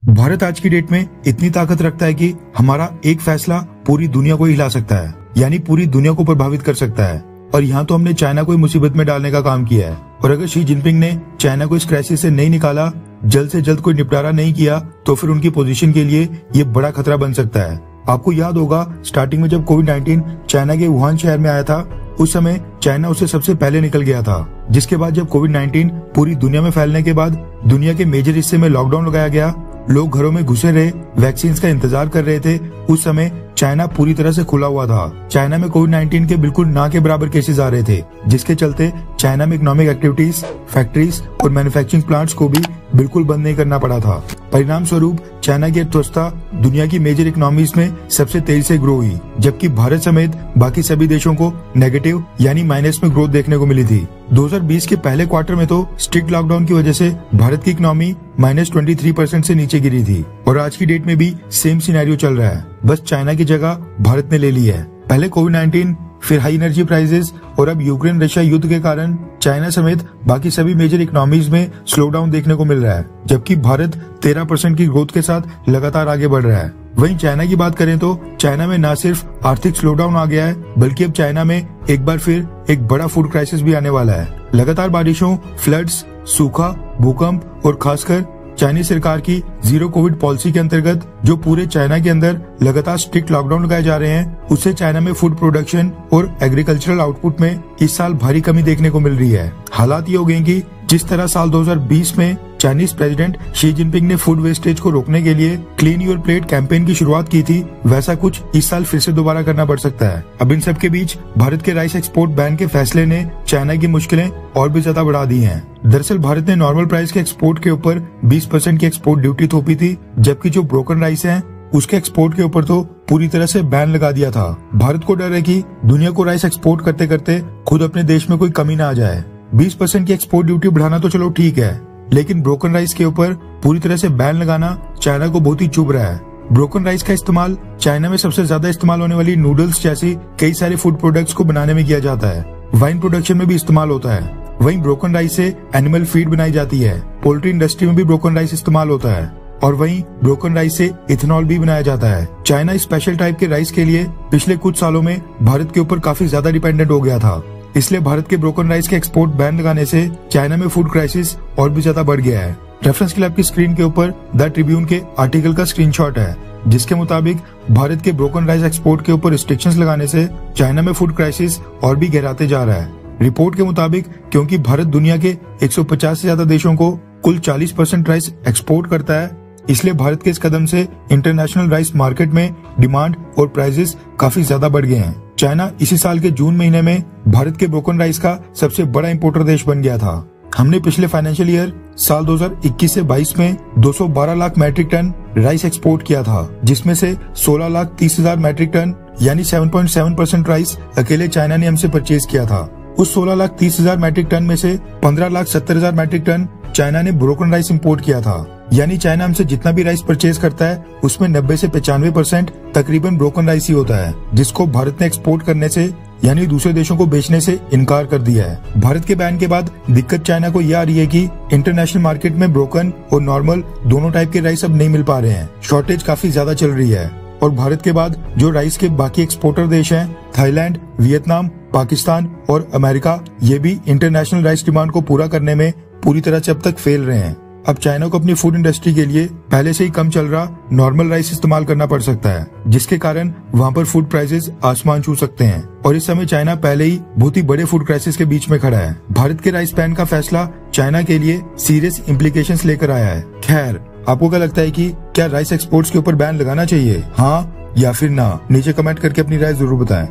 भारत आज की डेट में इतनी ताकत रखता है कि हमारा एक फैसला पूरी दुनिया को हिला सकता है, यानी पूरी दुनिया को प्रभावित कर सकता है। और यहाँ तो हमने चाइना को मुसीबत में डालने का काम किया है, और अगर शी जिनपिंग ने चाइना को इस क्राइसिस से नहीं निकाला, जल्द से जल्द कोई निपटारा नहीं किया, तो फिर उनकी पोजीशन के लिए ये बड़ा खतरा बन सकता है। आपको याद होगा स्टार्टिंग में जब कोविड-19 चाइना के वुहान शहर में आया था, उस समय चाइना उससे सबसे पहले निकल गया था। जिसके बाद जब कोविड-19 पूरी दुनिया में फैलने के बाद दुनिया के मेजर हिस्से में लॉकडाउन लगाया गया, लोग घरों में घुसे रहे, वैक्सीन का इंतजार कर रहे थे, उस समय चाइना पूरी तरह से खुला हुआ था। चाइना में कोविड-19 के बिल्कुल ना के बराबर केसेस आ रहे थे, जिसके चलते चाइना में इकोनॉमिक एक्टिविटीज, फैक्ट्रीज और मैन्युफैक्चरिंग प्लांट्स को भी बिल्कुल बंद नहीं करना पड़ा था। परिणाम स्वरूप चाइना की अर्थव्यवस्था दुनिया की मेजर इकोनॉमीज में सबसे तेजी से ग्रो हुई, जबकि भारत समेत बाकी सभी देशों को नेगेटिव यानी माइनस में ग्रोथ देखने को मिली थी। 2020 के पहले क्वार्टर में तो स्ट्रिक्ट लॉकडाउन की वजह से भारत की इकोनॉमी -23% से नीचे गिरी थी, और आज की डेट में भी सेम सिनेरियो चल रहा है, बस चाइना की जगह भारत ने ले ली है। पहले कोविड-19, फिर हाई एनर्जी प्राइसेस और अब यूक्रेन रशिया युद्ध के कारण चाइना समेत बाकी सभी मेजर इकोनॉमीज में स्लो डाउन देखने को मिल रहा है, जबकि भारत 13% की ग्रोथ के साथ लगातार आगे बढ़ रहा है। वहीं चाइना की बात करें तो चाइना में न सिर्फ आर्थिक स्लो डाउन आ गया है, बल्कि अब चाइना में एक बार फिर एक बड़ा फूड क्राइसिस भी आने वाला है। लगातार बारिशों, फ्लड्स, सूखा, भूकंप और खासकर चाइनीज सरकार की जीरो कोविड पॉलिसी के अंतर्गत जो पूरे चाइना के अंदर लगातार स्ट्रिक्ट लॉकडाउन लगाए जा रहे हैं, उससे चाइना में फूड प्रोडक्शन और एग्रीकल्चरल आउटपुट में इस साल भारी कमी देखने को मिल रही है। हालात ये हो गए कि जिस तरह साल 2020 में चाइनीज प्रेसिडेंट शी जिनपिंग ने फूड वेस्टेज को रोकने के लिए क्लीन योर प्लेट कैंपेन की शुरुआत की थी, वैसा कुछ इस साल फिर से दोबारा करना पड़ सकता है। अब इन सब के बीच भारत के राइस एक्सपोर्ट बैन के फैसले ने चाइना की मुश्किलें और भी ज्यादा बढ़ा दी हैं। दरअसल भारत ने नॉर्मल प्राइस के एक्सपोर्ट के ऊपर 20% की एक्सपोर्ट ड्यूटी थोपी थी, जबकि जो ब्रोकन राइस है उसके एक्सपोर्ट के ऊपर तो पूरी तरह से बैन लगा दिया था। भारत को डर है कि दुनिया को राइस एक्सपोर्ट करते करते खुद अपने देश में कोई कमी ना आ जाए। 20% की एक्सपोर्ट ड्यूटी बढ़ाना तो चलो ठीक है, लेकिन ब्रोकन राइस के ऊपर पूरी तरह से बैन लगाना चाइना को बहुत ही चुभ रहा है। ब्रोकन राइस का इस्तेमाल चाइना में सबसे ज्यादा इस्तेमाल होने वाली नूडल्स जैसी कई सारे फूड प्रोडक्ट्स को बनाने में किया जाता है। वाइन प्रोडक्शन में भी इस्तेमाल होता है। वहीं ब्रोकन राइस से एनिमल फीड बनाई जाती है। पोल्ट्री इंडस्ट्री में भी ब्रोकन राइस इस्तेमाल होता है, और वहीं ब्रोकन राइस से इथेनॉल भी बनाया जाता है। चाइना स्पेशल टाइप के राइस के लिए पिछले कुछ सालों में भारत के ऊपर काफी ज्यादा डिपेंडेंट हो गया था, इसलिए भारत के ब्रोकन राइस के एक्सपोर्ट बैन लगाने से चाइना में फूड क्राइसिस और भी ज्यादा बढ़ गया है। रेफरेंस के लिए आपकी स्क्रीन के ऊपर द ट्रिब्यून के आर्टिकल का स्क्रीनशॉट है, जिसके मुताबिक भारत के ब्रोकन राइस एक्सपोर्ट के ऊपर रिस्ट्रिक्शंस लगाने से चाइना में फूड क्राइसिस और भी गहराते जा रहा है। रिपोर्ट के मुताबिक क्योंकि भारत दुनिया के 150 से ज्यादा देशों को कुल 40% राइस एक्सपोर्ट करता है, इसलिए भारत के इस कदम से इंटरनेशनल राइस मार्केट में डिमांड और प्राइसेस काफी ज्यादा बढ़ गए हैं। चाइना इसी साल के जून महीने में भारत के ब्रोकन राइस का सबसे बड़ा इंपोर्टर देश बन गया था। हमने पिछले फाइनेंशियल ईयर साल 2021 से 22 में 212 लाख मैट्रिक टन राइस एक्सपोर्ट किया था, जिसमें से 16,30,000 मैट्रिक टन यानी 7.7% राइस अकेले चाइना ने हमसे परचेज किया था। उस 16,30,000 मैट्रिक टन में से 15,70,000 मैट्रिक टन चाइना ने ब्रोकन राइस इंपोर्ट किया था, यानी चाइना हमसे जितना भी राइस परचेज करता है उसमें 90 से 95% तकरीबन ब्रोकन राइस ही होता है, जिसको भारत ने एक्सपोर्ट करने से यानी दूसरे देशों को बेचने से इनकार कर दिया है। भारत के बैन के बाद दिक्कत चाइना को यह आ रही है कि इंटरनेशनल मार्केट में ब्रोकन और नॉर्मल दोनों टाइप के राइस अब नहीं मिल पा रहे हैं। शॉर्टेज काफी ज्यादा चल रही है, और भारत के बाद जो राइस के बाकी एक्सपोर्टर देश हैं, थाईलैंड, वियतनाम, पाकिस्तान और अमेरिका, ये भी इंटरनेशनल राइस डिमांड को पूरा करने में पूरी तरह से अब तक फेल रहे हैं। अब चाइना को अपनी फूड इंडस्ट्री के लिए पहले से ही कम चल रहा नॉर्मल राइस इस्तेमाल करना पड़ सकता है, जिसके कारण वहाँ पर फूड प्राइसेस आसमान छू सकते हैं, और इस समय चाइना पहले ही बहुत ही बड़े फूड क्राइसिस के बीच में खड़ा है। भारत के राइस बैन का फैसला चाइना के लिए सीरियस इम्प्लीकेशंस लेकर आया है। खैर, आपको क्या लगता है कि क्या राइस एक्सपोर्ट्स के ऊपर बैन लगाना चाहिए, हाँ या फिर ना? नीचे कमेंट करके अपनी राय जरूर बताएं।